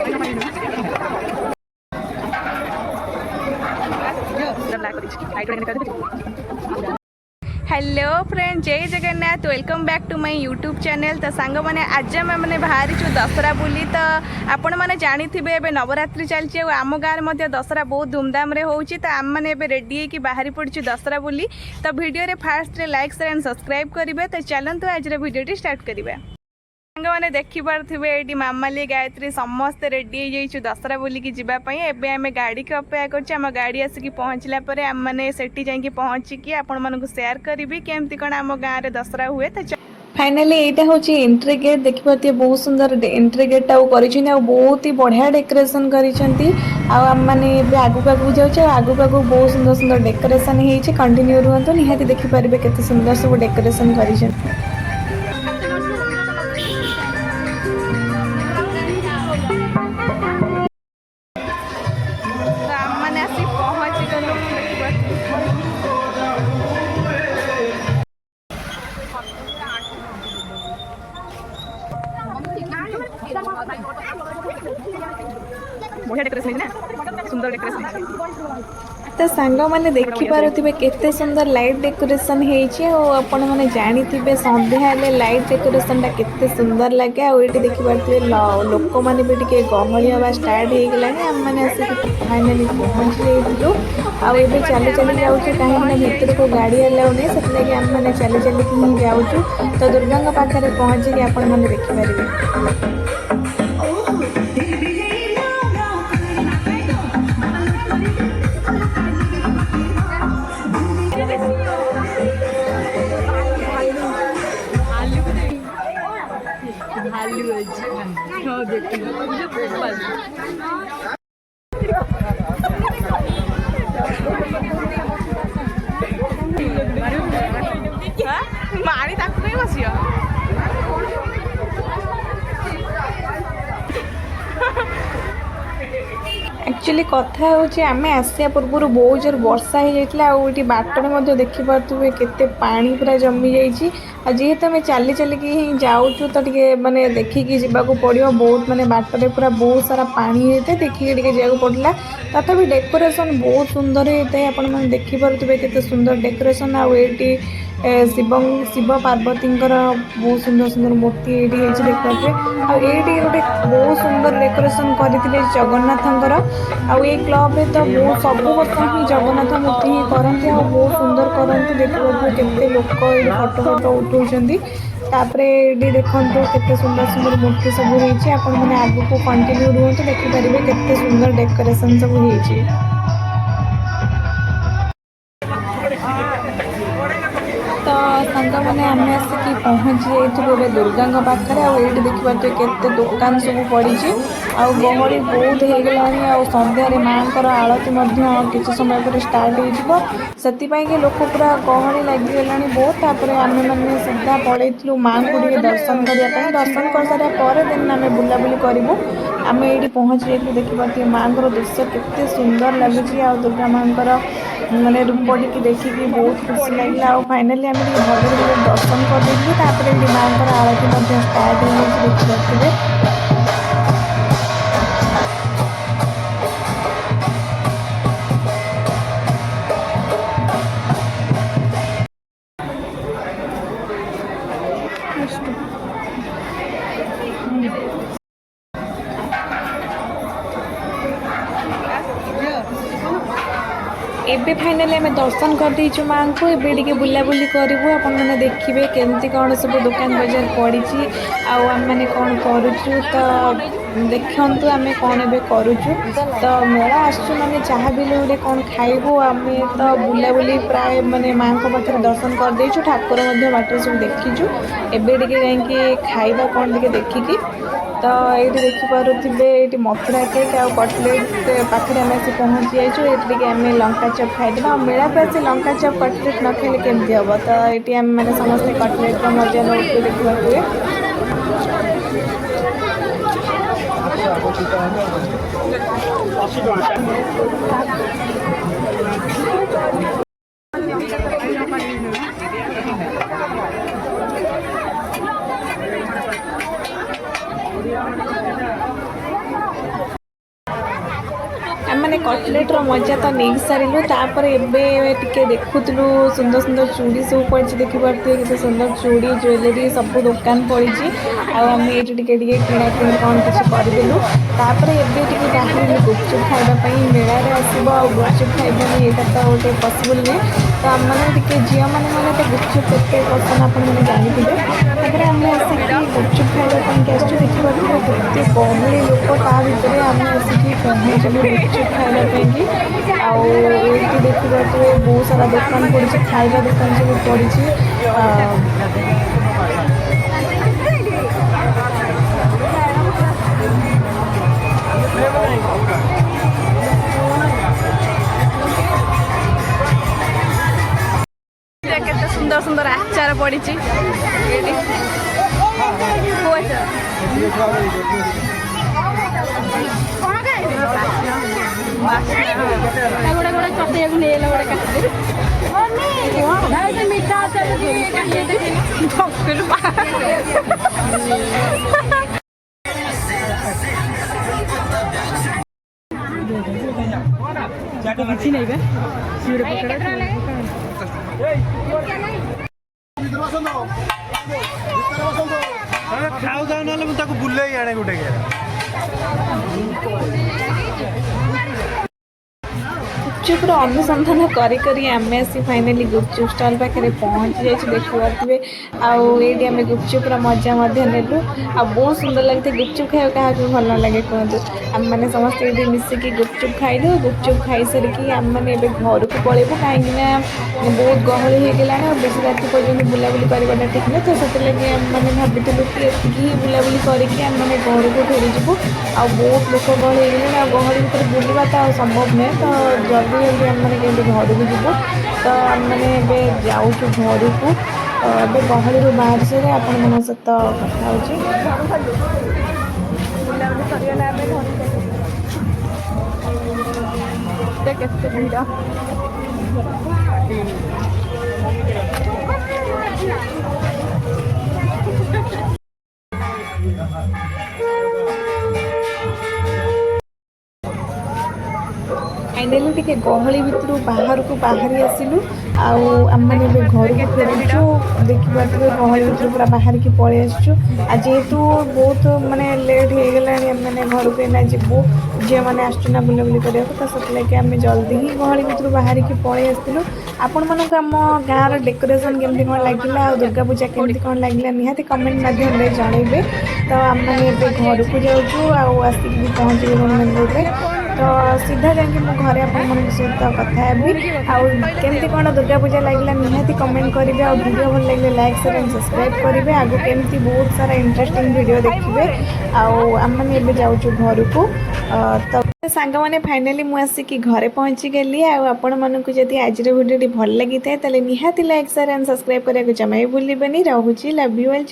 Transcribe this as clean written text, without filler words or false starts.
Hello friend, जय Jagannath. Welcome back to my YouTube channel. तो song मैंने आज मैंने बाहरी दशहरा बुली। तो आपण मैंने जानी थे एवं नवरात्रि चलती आम गाँव में दशहरा बहुत धूमधाम रे होची। तो आम मैंने रेडी होकर बाहरी पड़ू दशहरा बुली। तो video fast like share and subscribe करेंगे। तो चलते आज वीडियो स्टार्ट करेंगे। सांग मैंने देखिपे ये मामाली गायत्री समस्ते रेडी हो दशहरा बुलिकी जावाई। एवं आम गाड़ी की अपेक्षा कर गाड़ी आसिक पहुँचला आम मैंने सेठी जाकि पहुँचिकी आपण मानक शेयर करी केमती कौन आम गाँव में दशहरा हुए। तो फाइनाली यहाँ हूँ एंट्री गेट। देखिए बहुत सुंदर एंट्री गेट बहुत ही बढ़िया डेकोरेशन करें। आगू आगू जाऊँ आगू आगू बहुत सुंदर सुंदर डेकोरेशन होती। कंटिन्यू रुहतु निहाती देखिपारे केते सुंदर सब डेकोरेशन कर। बढ़िया डेकोरेशन है, सुंदर डेकोरेशन। तो सांग मैंने देखिपे केते सुंदर लाइट डेकोरेशन होपण मैंने जानी थे संध्या लाइट डेकोरेशन टा केते सुंदर लगे। आए देखिपे लोक मैंने भी टे गहली हवा स्टार्ट हो गला। आम मैंने आसिक फाइनाली पहुँच जाइलु। आए चली चली जाऊँ कहीं भितर को गाड़ी अलाउ नहीं से आम मैंने चली चलिकी ही जाऊँ। तो दुर्गा पाखे पहुँचिकी आपण मैंने देखिपारे। मारी ताकू कहीं बसिया एक्चुअली कथा होची आमे आसिया पूर्व बहुत जोर वर्षा हो जाता। आउटी बाटर देखिपे केते पानी पूरा जमी जाइए। जेहेतु आम चली चलिकी ही जाऊँ तो टे माने देखिकी जावाक पड़ो। बहुत माने बाटर पूरा बहुत सारा पानी होता है। देखिए टे जावाक पड़ला। तथापि डेकोरेशन बहुत सुंदर होता है। आपण मैंने देखिपे केते सुंदर डेकोरेशन। आउटी शिव पार्वती बहुत सुंदर सुंदर मूर्ति ये देखिए। आईटी गोटे बहुत सुंदर डेकोरेशन करते जगन्नाथंकर। आउ क्लब में तो बहुत सब वर्ष ही जगन्नाथ मूर्ति ही करती। बहुत सुंदर करती। देखिए केते लोक फोटो फोटो उठाउछंती। तापरे ये देखो केते सुंदर सुंदर मूर्ति सब होती। आपण मैंने आगु को कंटिन्यू रुहतु देखिपारे केते सुंदर डेकोरेशन सब होती। तो सांग मैंने आम आसिक पहुँची जाइए दुर्गा पाखे। आईटी देखिए केते दुकान सब पड़ी। गहली बहुत हो गला। संध्यारे माँ आलती किसी समय पर स्टार्ट हो लोक पूरा गहली लगिगला बहुत। आम मैंने सीधा पलू माँ को दर्शन करने। दर्शन कर सारा दिन आम बुलाबुली करूँ। आम ये पहुँच जाइए देखिए माँ दृश्य केते सुंदर लगे। आ दुर्गा माँ माने रूप टी देखिकी बहुत खुशी लगे। फाइनाली आम भले दर्शन कर माँ आरती स्टार्ट हो देखिए। एबे फाइनाली आम दर्शन कर देचु माँ को। एबे टे बुलाबुली करूँ। आपण मैंने देखिए केमती कौन सब दुकान बजार पड़ी। आम मैंने कौन करुचु तो देखु आम कौन ए करुचु। तो मेला आसचु माने चाह भी गोटे कौन खाइबू। आम तो बुलाबुली प्राय माने माँ को पाखे दर्शन कर देचु। ठाकुर बाटर सब देखीचु। एबे टे जाइए खाइबा कौन टे देखिकी। तो ये देखिपे ये मथुरा केक आ कटलेट पाखे आम आसी पहुँची जाइए। ये आम लंका चप खाईदेवा। मेला पे आसी लंका चप कटलेट न खाइले केमती हम। तो ये आम मैंने समस्त कटलेट मजा नौ देखा। मैंने कटलेट्र मजा तो नहीं सारू तापर एबे देखुलु सुंदर सुंदर चूड़ी सब पड़ी देखिपे केते सुंदर चूड़ी ज्वेलरी सब दुकान पड़ी आम ये किणाकिणी कौन किसी करदेलु तापर एबे बाहर गुपचुप खावाई मेला आसब आ गुपचुप खाइबानी यहाँ तो गोटे पसिबल नहीं तो आम मैंने झील मैंने तो गुपचुप के पसंद आपने जानते तापर आम आसिक गुपचुप खावाई आसु देखिए केते गहली लोक ता भितर आम आसिक पहुँचलु गुपचुप खावाई आईटी देखिए बहुत सारा दुकान पड़ी खाଇବା दुकान सब पड़ी केते सुंदर सुंदर आचार पड़ी खाऊ जाऊ ना बुले आने गोटे गुपचुप्र अनुसंधान करी आम आसी फाइनाली गुपचुप स्टल पाखे पहुँची जाइए देखिए आम गुपचुप्र मजा नेलु आ बहुत सुंदर लगते गुपचुप खाया क्या भल लगे कहतु आम मैंने समस्त ये मिसिकी गुपचुप खाइलु गुपचुप खाई सारिकी आम मैंने घर को पलैबू कहीं बहुत गहली हो गला बेस राति पर्यटन बुलाबुली करवाटा ठीक नहीं तो से मैंने भाविलु कि ये बुलाबुली करके आम मैंने घर को फेरीजु आ बहुत लोक गहली हो गले गहली भर बुलवा तो संभव नुहे तो जल्दी जल्दी आम मैंने केमी घर को जीवु तो आम मैंने जाऊँ घर को ए गहली बाहर से आपण सहित कथा केते भिड़ फाइनाली टिके गहली भितर बाहर को बाहरी आसिलु आम मैंने घर को फेरुचु देखिए गहली भितर पूरा बाहर की पलि आसचु आ जेहेतु बहुत माने लेट हो गला मैंने घर को एना जीवु झील मैंने आसचुना बुलाबुली करने तो से आम जल्दी ही गहली भितर बाहर की पलि आसलु आपण मानक आम गाँव डेकोरेशन केमती कौन लगे आ दुर्गा पूजा केमती कौन लगे निहाती कमेंट माध्यम जनइबे तो आम मैंने घर को जाऊँ आसिक भी पहुँचे मेन रोड तो सीधा जाकि मो घरे आपण सहित कथा हेबी आमती कौन दुर्गा पूजा लगे निहाती कमेंट करेंगे आ वीडियो भल लगे लाइक शेयर एंड सब्सक्राइब करेंगे आगो केमती बहुत सारा इंटरेस्टिंग वीडियो देखिए आम मैंने जाऊँ घर को तो सांग मैंने फाइनाली मुझे घरे पहुँची गली आपण मानक जदि आज वीडियो भल लगी था निहाती लाइक शेयर एंड सब्सक्राइब करने को जमा भूलें। रोचे लव यू ऑल।